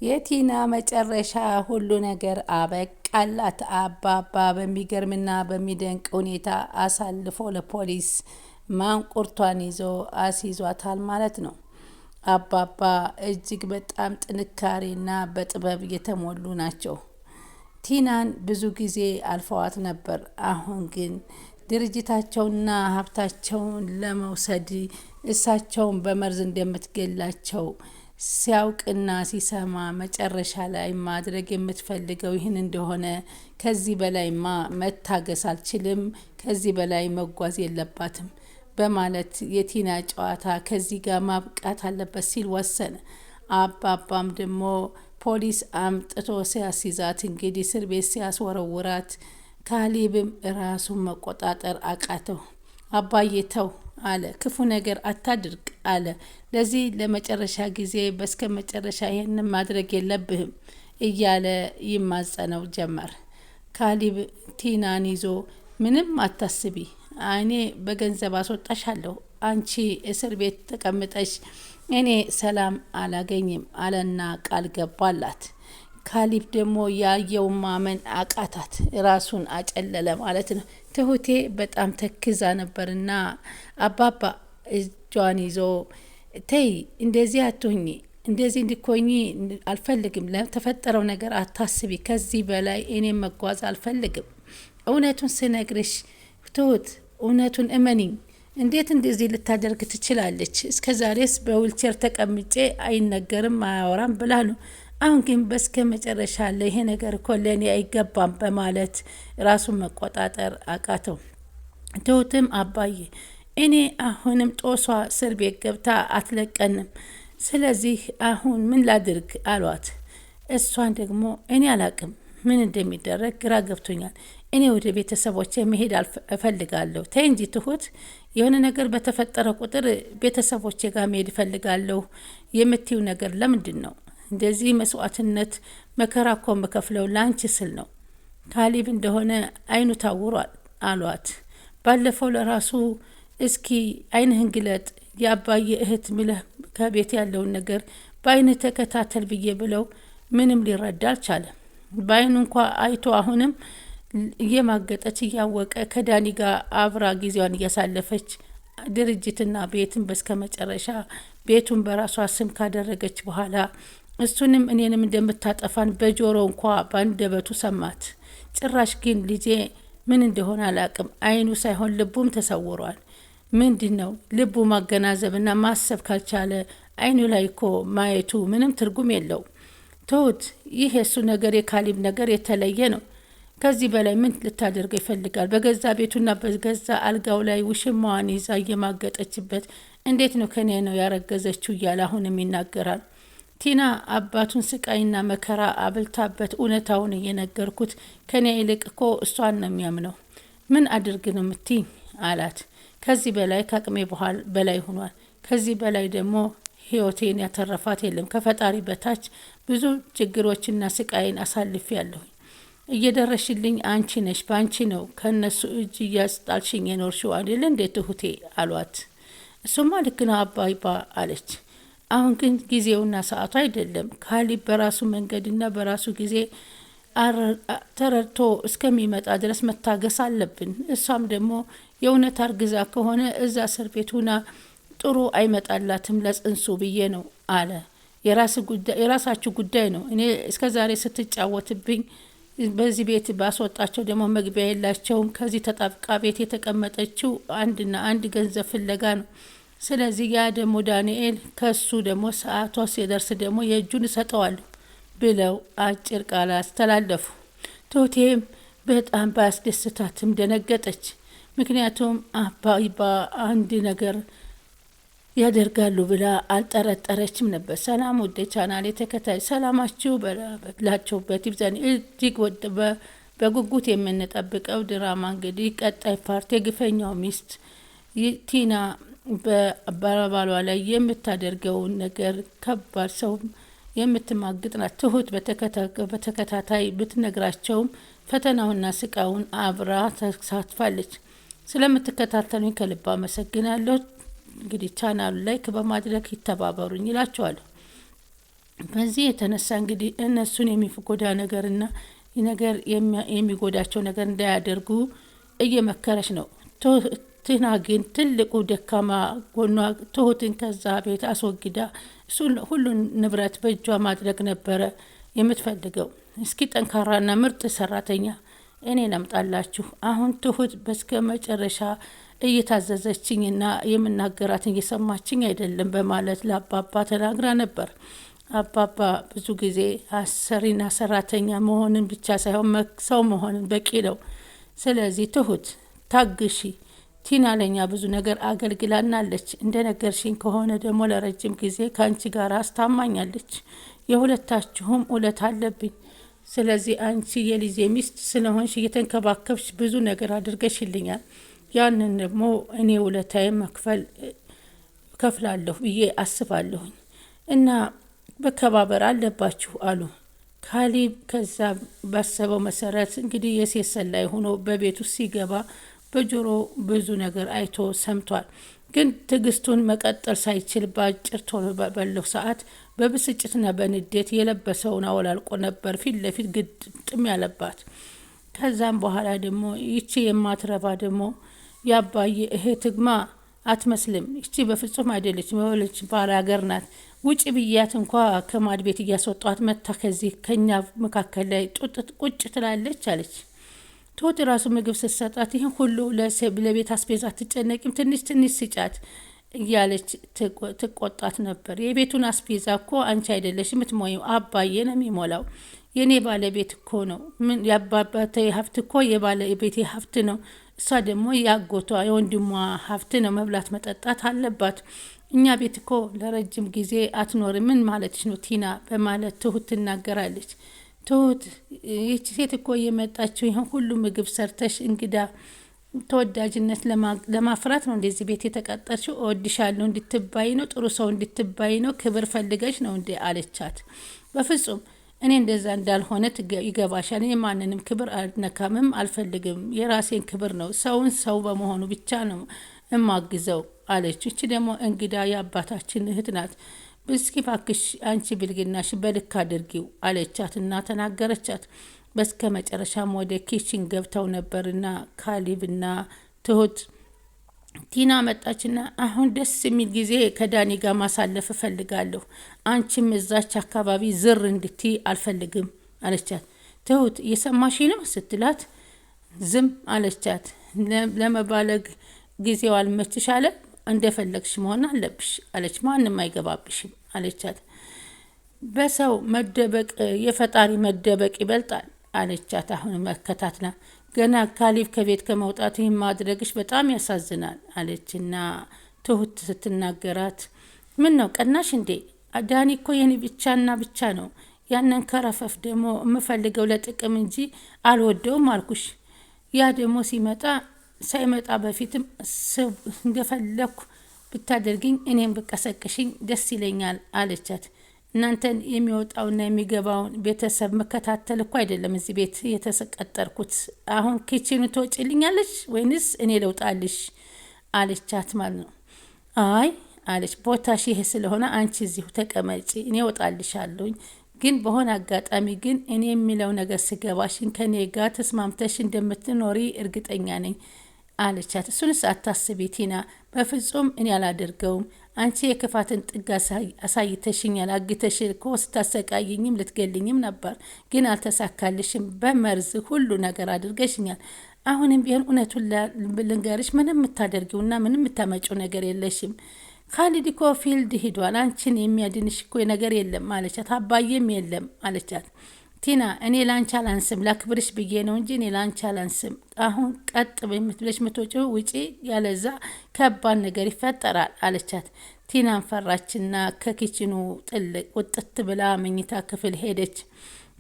የቲና መጨረሻ ሁሉ ነገር አበቃላት። አባባ በሚገርምና በሚደንቅ ሁኔታ አሳልፎ ለፖሊስ ማንቁርቷን ይዞ አስይዟታል ማለት ነው። አባባ እጅግ በጣም ጥንካሬና በጥበብ የተሞሉ ናቸው። ቲናን ብዙ ጊዜ አልፈዋት ነበር። አሁን ግን ድርጅታቸውና ሀብታቸውን ለመውሰድ እሳቸውን በመርዝ እንደምትገላቸው ሲያውቅና ሲሰማ መጨረሻ ላይ ማድረግ የምትፈልገው ይህን እንደሆነ ከዚህ በላይማ መታገስ አልችልም፣ ከዚህ በላይ መጓዝ የለባትም በማለት የቲና ጨዋታ ከዚህ ጋር ማብቃት አለበት ሲል ወሰነ። አባባም ደግሞ ፖሊስ አምጥቶ ሲያስይዛት እንግዲህ እስር ቤት ሲያስወረውራት ካሌብም ራሱን መቆጣጠር አቃተው። አባዬ ተው አለ። ክፉ ነገር አታድርግ አለ። ለዚህ ለመጨረሻ ጊዜ በስከ መጨረሻ ይህንን ማድረግ የለብህም እያለ ይማጸነው ጀመር። ካሌብ ቲናን ይዞ ምንም አታስቢ፣ እኔ በገንዘብ አስወጣሻለሁ፣ አንቺ እስር ቤት ተቀምጠሽ እኔ ሰላም አላገኝም አለና ቃል ገባላት። ካሌብ ደግሞ ያየው ማመን አቃታት፣ ራሱን አጨለለ ማለት ነው። ትሁቴ በጣም ተክዛ ነበርና አባባ እጇን ይዞ ተይ እንደዚህ አትሆኚ፣ እንደዚህ እንድኮኚ አልፈልግም፣ ለተፈጠረው ነገር አታስቢ፣ ከዚህ በላይ እኔም መጓዝ አልፈልግም። እውነቱን ስነግርሽ ትሁት እውነቱን እመኒኝ፣ እንዴት እንደዚህ ልታደርግ ትችላለች? እስከ ዛሬስ በዊልቸር ተቀምጬ አይነገርም አያወራም ብላ ነው። አሁን ግን በስከ መጨረሻ ይሄ ነገር እኮ ለእኔ አይገባም በማለት ራሱን መቆጣጠር አቃተው። ትሁትም አባዬ እኔ አሁንም ጦሷ እስር ቤት ገብታ አትለቀንም፣ ስለዚህ አሁን ምን ላድርግ አሏት። እሷን ደግሞ እኔ አላቅም ምን እንደሚደረግ ግራ ገብቶኛል፣ እኔ ወደ ቤተሰቦቼ መሄድ እፈልጋለሁ። ተይ እንጂ ትሁት፣ የሆነ ነገር በተፈጠረ ቁጥር ቤተሰቦቼ ጋር መሄድ እፈልጋለሁ የምትይው ነገር ለምንድን ነው? እንደዚህ መስዋዕትነት መከራ እኮ መከፍለው ላንቺ ስል ነው። ካሌብ እንደሆነ አይኑ ታውሯል አሏት። ባለፈው ለራሱ እስኪ አይንህን ግለጥ የአባዬ እህት ምለህ ከቤት ያለውን ነገር በአይንህ ተከታተል ብዬ ብለው ምንም ሊረዳ አልቻለም። በአይኑ እንኳ አይቶ አሁንም እየማገጠች እያወቀ ከዳኒ ጋር አብራ ጊዜዋን እያሳለፈች ድርጅትና ቤትን በስከ መጨረሻ ቤቱን በራሷ ስም ካደረገች በኋላ እሱንም እኔንም እንደምታጠፋን በጆሮ እንኳ ባንደበቱ ሰማት። ጭራሽ ግን ልጄ ምን እንደሆነ አላቅም፣ አይኑ ሳይሆን ልቡም ተሰውሯል። ምንድን ነው ልቡ ማገናዘብና ማሰብ ካልቻለ አይኑ ላይ እኮ ማየቱ ምንም ትርጉም የለው። ትሁት፣ ይህ የሱ ነገር የካሌብ ነገር የተለየ ነው። ከዚህ በላይ ምን ልታደርገው ይፈልጋል? በገዛ ቤቱና በገዛ አልጋው ላይ ውሽማዋን ይዛ እየማገጠችበት እንዴት ነው ከኔ ነው ያረገዘችው እያለ አሁንም ይናገራል። ቲና አባቱን ስቃይና መከራ አብልታበት እውነታውን እየነገርኩት ከኔ ይልቅ እኮ እሷን ነው የሚያምነው። ምን አድርግ ነው የምትይኝ አላት። ከዚህ በላይ ከአቅሜ በላይ ሆኗል። ከዚህ በላይ ደግሞ ህይወቴን ያተረፋት የለም። ከፈጣሪ በታች ብዙ ችግሮችና ስቃይን አሳልፍ ያለሁኝ። እየደረሽልኝ አንቺ ነሽ፣ በአንቺ ነው ከነሱ እጅ እያስጣልሽኝ የኖርሽው አይደል እንዴ ትሁቴ አሏት። እሱማ ልክ ነው አባይባ አለች። አሁን ግን ጊዜውና ሰዓቱ አይደለም። ካሌብ በራሱ መንገድና በራሱ ጊዜ ተረድቶ እስከሚመጣ ድረስ መታገስ አለብን። እሷም ደግሞ የእውነት አርግዛ ከሆነ እዛ እስር ቤት ሁና ጥሩ አይመጣላትም ለጽንሱ ብዬ ነው አለ። የራሳችሁ ጉዳይ ነው። እኔ እስከ ዛሬ ስትጫወትብኝ በዚህ ቤት ባስወጣቸው ደግሞ መግቢያ የላቸውም። ከዚህ ተጣብቃ ቤት የተቀመጠችው አንድና አንድ ገንዘብ ፍለጋ ነው። ስለዚህ ያ ደግሞ ዳንኤል ከሱ ደግሞ ሰዓቷ ሲደርስ ደግሞ የእጁን እሰጠዋለሁ ብለው አጭር ቃል አስተላለፉ። ትሁቴም በጣም ባያስደስታትም ደነገጠች። ምክንያቱም አባይባ አንድ ነገር ያደርጋሉ ብላ አልጠረጠረችም ነበር። ሰላም ወደ ቻናሌ ተከታይ ሰላማችሁ በላቸውበት ይብዛን። እጅግ በጉጉት የምንጠብቀው ድራማ እንግዲህ ቀጣይ ፓርት የግፈኛው ሚስት ቲና በባሏ ላይ የምታደርገውን ነገር ከባድ ሰው የምትማግጥ ናት። ትሁት በተከታታይ ብትነግራቸውም ፈተናውና ስቃውን አብራ ተሳትፋለች። ስለምትከታተሉኝ ከልብ አመሰግናለሁ። እንግዲህ ቻናሉ ላይክ በማድረግ ይተባበሩኝ ይላችኋለሁ። በዚህ የተነሳ እንግዲህ እነሱን የሚጎዳ ነገርና ነገር የሚጎዳቸው ነገር እንዳያደርጉ እየመከረች ነው። ቲና ግን ትልቁ ደካማ ጎኗ ትሁትን ከዛ ቤት አስወግዳ እሱን ሁሉን ንብረት በእጇ ማድረግ ነበረ የምትፈልገው። እስኪ ጠንካራና ምርጥ ሰራተኛ እኔ ነምጣላችሁ። አሁን ትሁት በስከ መጨረሻ እየታዘዘችኝና የምናገራትን እየሰማችኝ አይደለም በማለት ለአባባ ተናግራ ነበር። አባባ ብዙ ጊዜ አሰሪና ሰራተኛ መሆንን ብቻ ሳይሆን ሰው መሆንን በቂ ነው። ስለዚህ ትሁት ታግሺ። ቲና ለኛ ብዙ ነገር አገልግላናለች። እንደነገርሽኝ ከሆነ ደግሞ ለረጅም ጊዜ ከአንቺ ጋር አስታማኛለች። የሁለታችሁም ውለታ አለብኝ። ስለዚህ አንቺ የልጄ ሚስት ስለሆንሽ እየተንከባከብሽ ብዙ ነገር አድርገሽልኛል። ያንን ደግሞ እኔ ውለታዬን መክፈል ከፍላለሁ ብዬ አስባለሁኝ እና መከባበር አለባችሁ አሉ። ካሊብ ከዛ ባሰበው መሰረት እንግዲህ የሴት ሰላይ ሆኖ በቤት ውስጥ ሲገባ በጆሮ ብዙ ነገር አይቶ ሰምቷል። ግን ትዕግስቱን መቀጠል ሳይችል በአጭር ቶሎ ባለው ሰዓት በብስጭትና በንዴት የለበሰውን አወላልቆ ነበር ፊት ለፊት ግጥም ያለባት። ከዛም በኋላ ደግሞ ይቺ የማትረባ ደግሞ ያባዬ እህት ግማ አትመስልም፣ ይቺ በፍጹም አይደለች፣ መወለች ባል ሀገር ናት፣ ውጭ ብያት እንኳ ከማድ ቤት እያስወጧት መታ ከዚህ ከኛ መካከል ላይ ቁጭ ትላለች አለች። ትሁት ራሱ ምግብ ስትሰጣት ይህን ሁሉ ለቤት አስቤዛ ትጨነቂም፣ ትንሽ ትንሽ ስጫት እያለች ትቆጣት ነበር። የቤቱን አስቤዛ እኮ አንቺ አይደለሽ የምትሞይው፣ አባዬ ነው የሚሞላው። የኔ ባለቤት እኮ ነው። ምን ያባባተ ሀብት እኮ የባለቤቴ ሀብት ነው። እሷ ደግሞ ያጎቷ የወንድሟ ሀብት ነው። መብላት መጠጣት አለባት። እኛ ቤት እኮ ለረጅም ጊዜ አትኖር። ምን ማለትሽ ነው ቲና? በማለት ትሁት ትናገራለች። ትሁት ይህች ሴት እኮ የመጣችው ይህን ሁሉ ምግብ ሰርተሽ እንግዳ ተወዳጅነት ለማፍራት ነው እንደዚህ ቤት የተቀጠርሽው? እወድሻለሁ እንድትባይ ነው? ጥሩ ሰው እንድትባይ ነው? ክብር ፈልገሽ ነው እንዴ? አለቻት። በፍጹም እኔ እንደዛ እንዳልሆነ ይገባሻል። እኔ ማንንም ክብር አልነካምም አልፈልግም። የራሴን ክብር ነው። ሰውን ሰው በመሆኑ ብቻ ነው እማግዘው አለች። እቺ ደግሞ እንግዳ የአባታችን እህት ናት። እስኪ እባክሽ አንቺ ብልግናሽ በልክ አድርጊው አለቻትና ተናገረቻት። በስከ መጨረሻም ወደ ኪችን ገብተው ነበርና ካሊብና ትሁት ቲና መጣችና አሁን ደስ የሚል ጊዜ ከዳኒ ጋር ማሳለፍ እፈልጋለሁ። አንቺም እዛች አካባቢ ዝር እንድትይ አልፈልግም አለቻት። ትሁት እየሰማሽ ነው ስትላት ዝም አለቻት። ለመባለግ ጊዜው አልመችሽ አለ፣ እንደፈለግሽ መሆን አለብሽ አለች። ማንም አይገባብሽም አለቻት። በሰው መደበቅ የፈጣሪ መደበቅ ይበልጣል አለቻት። አሁን መከታትና ገና ካሊብ ከቤት ከመውጣት ይህን ማድረግሽ በጣም ያሳዝናል አለችና ትሁት ስትናገራት ምን ነው ቀናሽ እንዴ? ዳኒ እኮ የኔ ብቻና ብቻ ነው። ያንን ከረፈፍ ደግሞ የምፈልገው ለጥቅም እንጂ አልወደውም አልኩሽ። ያ ደግሞ ሳይመጣ በፊትም እንደፈለኩ ብታደርግኝ እኔም ብቀሰቅሽኝ ደስ ይለኛል አለቻት። እናንተን የሚወጣውና የሚገባውን ቤተሰብ መከታተል እኮ አይደለም እዚህ ቤት የተቀጠርኩት። አሁን ኪችኑ ትወጪልኛለች ወይንስ እኔ ለውጣልሽ አለቻት ማለት ነው። አይ አለች፣ ቦታሽ ይሄ ስለሆነ አንቺ እዚሁ ተቀመጪ፣ እኔ እወጣልሻለሁኝ። ግን በሆነ አጋጣሚ ግን እኔ የሚለው ነገር ስገባሽን ከኔ ጋር ተስማምተሽ እንደምትኖሪ እርግጠኛ ነኝ አለቻት። እሱንስ አታስቢ ቲና፣ በፍጹም እኔ አላደርገውም። አንቺ የክፋትን ጥግ አሳይተሽኛል። አግተሽ እኮ ስታሰቃይኝም ልትገልኝም ነበር፣ ግን አልተሳካልሽም። በመርዝ ሁሉ ነገር አድርገሽኛል። አሁንም ቢሆን እውነቱን ልንገርሽ፣ ምንም የምታደርጊውና ምንም የምታመጪው ነገር የለሽም። ካሊድ እኮ ፊልድ ሂዷል። አንቺን የሚያድንሽ እኮ ነገር የለም አለቻት። አባዬም የለም አለቻት። ቲና እኔ ላንቺ አላንስም፣ ላክብርሽ ብዬ ነው እንጂ እኔ ላንቺ አላንስም። አሁን ቀጥ ብለሽ ምትወጪው ውጪ፣ ያለዛ ከባድ ነገር ይፈጠራል አለቻት። ቲናን ፈራችና ከኪችኑ ጥልቅ ውጥት ብላ መኝታ ክፍል ሄደች።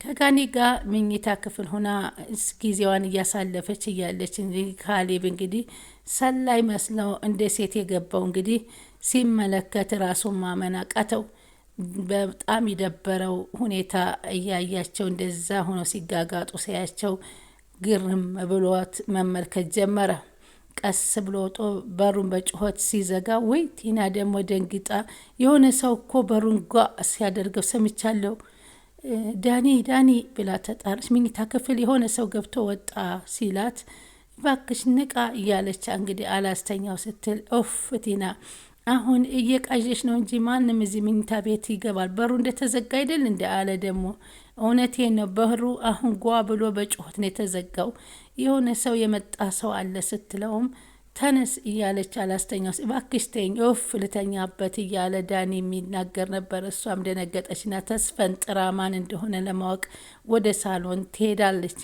ከጋኒ ጋር መኝታ ክፍል ሆና ጊዜዋን እያሳለፈች እያለች እንግዲህ ካሌብ እንግዲህ ሰላይ መስለው እንደ ሴት የገባው እንግዲህ ሲመለከት ራሱን ማመን አቃተው። በጣም የደበረው ሁኔታ እያያቸው እንደዛ ሆኖ ሲጋጋጡ ሲያቸው ግርም ብሎት መመልከት ጀመረ። ቀስ ብሎ ወጦ በሩን በጩኸት ሲዘጋ፣ ወይ ቲና ደግሞ ደንግጣ የሆነ ሰው እኮ በሩን ጓ ሲያደርገው ሰምቻለሁ ዳኒ ብላ ተጣራች። መኝታ ክፍል የሆነ ሰው ገብቶ ወጣ ሲላት ባክሽ ንቃ እያለች እንግዲህ አላስተኛው ስትል ኦፍ ቲና አሁን እየቃዠሽ ነው እንጂ ማንም እዚህ መኝታ ቤት ይገባል? በሩ እንደተዘጋ አይደል እንደ አለ ደግሞ እውነቴ ነው። በሩ አሁን ጓ ብሎ በጩኸት ነው የተዘጋው። የሆነ ሰው የመጣ ሰው አለ ስትለውም ተነስ እያለች አላስተኛው እባክሽ ተይኝ ኦፍ ልተኛበት እያለ ዳኒ የሚናገር ነበር። እሷም ደነገጠችና ተስፈንጥራ ማን እንደሆነ ለማወቅ ወደ ሳሎን ትሄዳለች።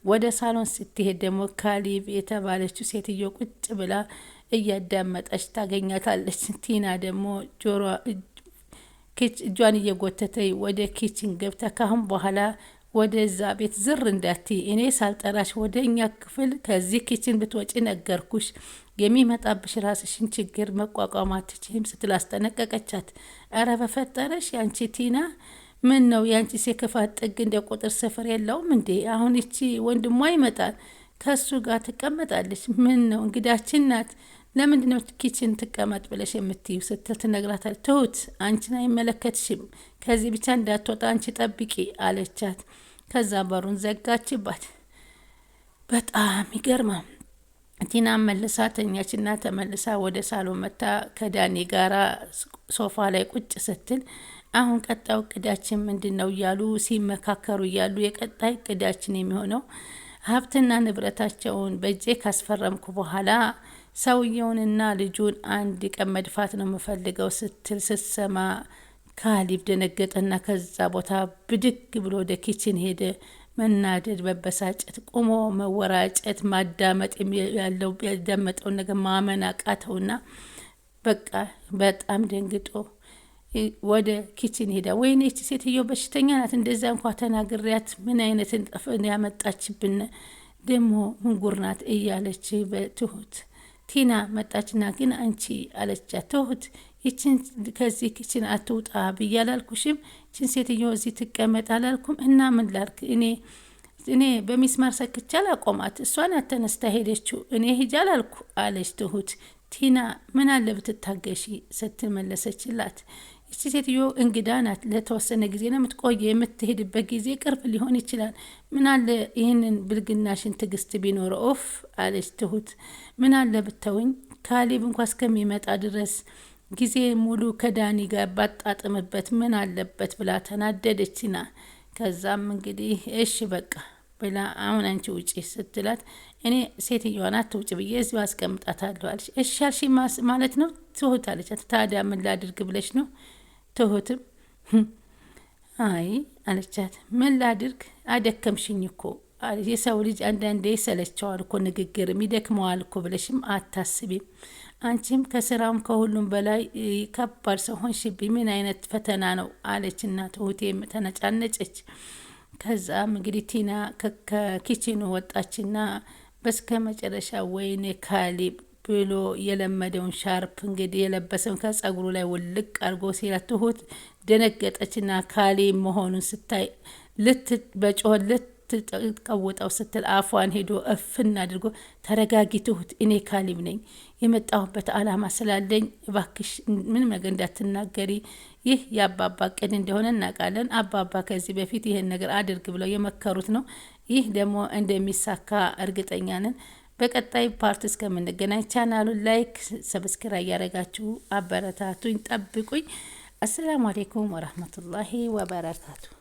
ወደ ሳሎን ስትሄድ ደግሞ ካሊብ የተባለችው ሴትዮ ቁጭ ብላ እያዳመጠች ታገኛታለች። ቲና ደግሞ እጇን እየጎተተኝ ወደ ኪችን ገብታ ካሁን በኋላ ወደዛ ቤት ዝር እንዳትይ፣ እኔ ሳልጠራሽ ወደ እኛ ክፍል ከዚህ ኪችን ብትወጪ ነገርኩሽ፣ የሚመጣብሽ ራስሽን ችግር መቋቋም አትችይም ስትል አስጠነቀቀቻት። እረ በፈጠረሽ ያንቺ ቲና ምን ነው ያንቺ የክፋት ጥግ እንደ ቁጥር ስፍር የለውም እንዴ? አሁን ይቺ ወንድሟ ይመጣል ከሱ ጋር ትቀመጣለች። ምን ነው እንግዳችን ናት፣ ለምንድን ነው ኪችን ትቀመጥ ብለሽ የምትዩ ስትል ትነግራታል። ትሁት አንቺን አይመለከትሽም፣ ከዚህ ብቻ እንዳትወጣ አንቺ ጠብቂ አለቻት። ከዛ በሩን ዘጋችባት። በጣም ይገርማል። ቲና መልሳ ተኛችና ተመልሳ ወደ ሳሎን መታ ከዳኒ ጋራ ሶፋ ላይ ቁጭ ስትል አሁን ቀጣዩ እቅዳችን ምንድን ነው እያሉ ሲመካከሩ እያሉ የቀጣይ እቅዳችን የሚሆነው ሀብትና ንብረታቸውን በእጄ ካስፈረምኩ በኋላ ሰውየውንና ልጁን አንድ ቀን መድፋት ነው የምፈልገው ስትል ስትሰማ ካሊብ ደነገጠና ከዛ ቦታ ብድግ ብሎ ወደ ኪችን ሄደ። መናደድ፣ መበሳጨት፣ ቁሞ መወራጨት፣ ማዳመጥ ያለው ያዳመጠውን ነገር ማመን አቃተውና በቃ በጣም ደንግጦ ወደ ኪችን ሄዳ ወይኔ እቺ ሴትዮ በሽተኛ ናት፣ እንደዛ እንኳ ተናግሪያት ምን አይነት እንጠፍን ያመጣችብን ደግሞ ምንጉር ናት እያለች በትሁት ቲና መጣችና ግን አንቺ አለቻት። ትሁት ይችን ከዚህ ኪችን አትውጣ ብዬ አላልኩሽም? ይችን ሴትዮ እዚህ ትቀመጥ አላልኩም? እና ምን ላርክ? እኔ በሚስማር ሰክቻ ላቆማት፣ እሷን ተነስታ ሄደችው፣ እኔ ሂጃ አላልኩ አለች ትሁት። ቲና ምን አለ ብትታገሺ ስትመለሰችላት። ይቺ ሴትዮ እንግዳ ናት፣ ለተወሰነ ጊዜ ነው የምትቆየ፣ የምትሄድበት ጊዜ ቅርብ ሊሆን ይችላል። ምን አለ ይህንን ብልግናሽን ትግስት ቢኖረ ኦፍ አለች ትሁት። ምን አለ ብተውኝ ካሊብ እንኳ እስከሚመጣ ድረስ ጊዜ ሙሉ ከዳኒ ጋር ባጣጥምበት ምን አለበት ብላ ተናደደችና ከዛም እንግዲህ እሺ በቃ ብላ አሁን አንቺ ውጪ ስትላት እኔ ሴትዮዋን አትውጭ ብዬ እዚሁ አስቀምጣታለሁ አለች። እሺ አልሽ ማለት ነው ትሁት አለቻት። ታዲያ ምን ላድርግ ብለሽ ነው? ትሁትም አይ አለቻት። ምን ላድርግ አደከምሽኝ እኮ የሰው ልጅ አንዳንዴ ይሰለቸዋል እኮ ንግግርም ይደክመዋል እኮ ብለሽም አታስቢም። አንቺም ከስራም ከሁሉም በላይ ከባድ ሰው ሆንሽብኝ። ምን አይነት ፈተና ነው አለችና ትሁቴም ተነጫነጨች። ከዛም እንግዲህ ቲና ከኪችኑ ወጣችና በስከ መጨረሻ ወይኔ ካሊብ ብሎ የለመደውን ሻርፕ እንግዲህ የለበሰውን ከጸጉሩ ላይ ውልቅ አድርጎ ሲላት ትሁት ደነገጠችና ካሊብ መሆኑን ስታይ በጮህ ልትቀውጠው ስትል አፏን ሄዶ እፍና አድርጎ ተረጋጊ ትሁት፣ እኔ ካሊብ ነኝ፣ የመጣሁበት አላማ ስላለኝ እባክሽ ምንም ነገር እንዳትናገሪ፣ ይህ የአባባ እቅድ እንደሆነ እናውቃለን። አባባ ከዚህ በፊት ይህን ነገር አድርግ ብለው የመከሩት ነው። ይህ ደግሞ እንደሚሳካ እርግጠኛ ነን። በቀጣይ ፓርት እስከምንገናኝ ቻናሉን ላይክ፣ ሰብስክራይብ እያደረጋችሁ አበረታቱኝ፣ ጠብቁኝ። አሰላሙ አሌይኩም ወረህመቱላሂ ወበረካቱ።